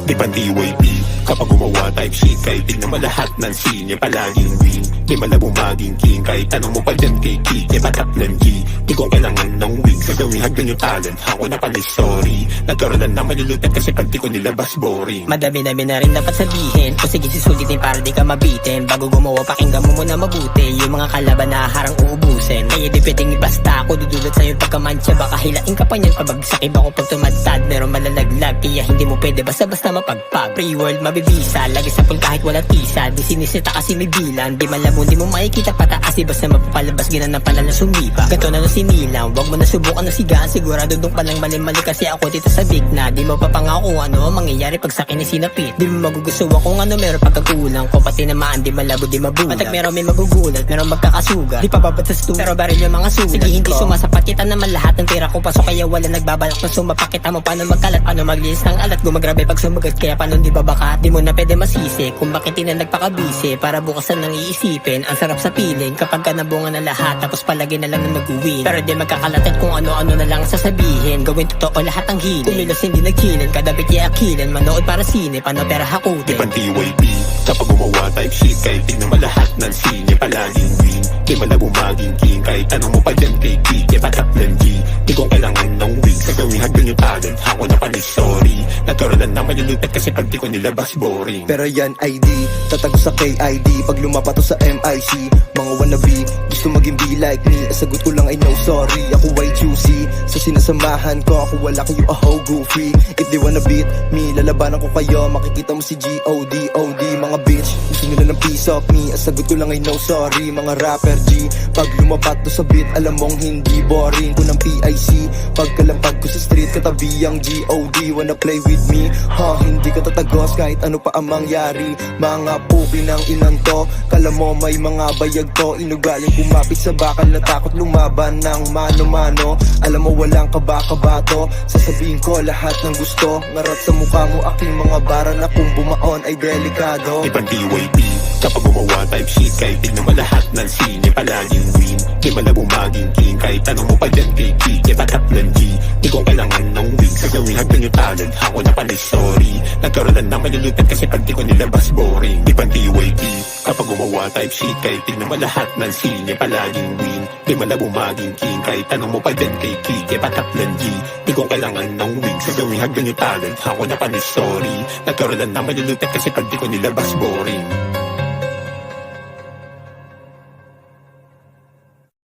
Di pa DYP kapag gumawa type shit, kahit tignan mo lahat ng scene, palaging win. Di malabo maging king, kahit tanong mo pa dyan kay Kike, patap ng G. Di ko kailangan ng wing, gagawin hagdan yung talent. Ako na pala story, nagkaroon na malulutan kasi pag di ko nilabas boring. Madami-dami na rin dapat sabihin, o sige susulitin para di ka mabitin. Bago gumawa pakinggan mo muna mabuti, yung mga kalaban na harang uubusin. Kaya di pwedeng ibasta ako, dudulot sa'yo pagkamantsa. Baka hilain ka pa niyan, pabagsak iba ko pag tumadtad. Meron malalaglag, kaya hindi mo pwede basta-basta mapagpag. Free world mabibisa, lagi sa pool kahit wala tisa. Di sinisita kasi may bilang, di malabo di mo makikita pataas. Di basta mapapalabas, ginan na pala na sumipa. Ganto na sinilang, wag mo na subukan na sigaan. Sigurado dong palang mali-mali kasi ako dito sa big na. Di mo papangako ano ang mangyayari pag sa akin sinapit. Di mo magugustuhan kung ano meron pagkakulang ko. Pati naman di malabo di mabulag. Matag meron may magugulat, meron magkakasuga. Di pa babatas to, pero baril yung mga sulat. Sige hindi sumasapat, kita naman lahat ng tira ko pasok. Kaya wala nagbabalak na sumapakita mo paano magkalat. Paano maglinis ng alat, gumagrabe pag sumagat. Kaya paano di babakat, di mo na pwede masisi kung bakit di na nagpakabisi. Para bukasan nang iisipin, ang sarap sa piling kapag ka nabunga na lahat, tapos palagi na lang na mag-uwin. Pero di magkakalatat kung ano-ano na lang sasabihin. Gawin totoo lahat ang hiling, kumilos hindi nagchilin. Kadabit iaakilin, manood para sine, paano pera hakutin. Di pa DYP kapag gumawa type shit, kahit tignan mo lahat ng scene, palaging win. Di malabo maging king, kahit tanong mo pa dyan kay Kike, patap ng G. Di ko kailangan ng wing, gagawin hagdan yung talent. Ako na pala story, nagkaroon na malulutan kasi pag di ko nilabas boring. Pero yan ID, tatago sa KID. Pag lumapato sa MIC, mga wannabe gusto maging be like me. Sagot ko lang ay no sorry, ako way juicy. Sa sinasamahan ko, ako wala kayo aho goofy. If they wanna beat me, lalabanan ko kayo. Makikita mo si G.O.D. Mga bitch, gusto nila ng piece of me. Sagot ko lang ay no sorry, mga rapper G. Pag lumapato sa beat, alam mong hindi boring ko ng PIC. Pagkalampag ko sa street, katabi ang G.O.D. Wanna play with me? Hindi ka tatagos kahit ano pa ang mangyari. Mga puki ng inan to, kala mo may mga bayag to. Inugaling kumapit sa bakal na takot lumaban ng mano-mano. Alam mo walang kabaka-bato, sasabihin ko lahat ng gusto. Ngarap sa mukha mo aking mga bara na kung bumaon ay delikado. Di pa DYP kapag gumawa type shit, kahit tignan mo lahat ng scene, palaging win. Di malabo maging king, kahit tanong mo pa dyan kay Kike, patap ng G. Di ko kailangan ng wing, gagawin hagdan yung talent. Ako na pala story, nagkaroon na malulutan kasi pag di ko nilabas boring. Di pa DYP kapag gumawa type shit, kahit tignan mo lahat ng scene, palaging win. Di malabo maging king, kahit tanong mo pa dyan kay Kike, patap ng G. Di ko kailangan ng wing, gagawin hagdan yung talent. Ako na pala story, nagkaroon na malulutan kasi pag di ko nilabas boring.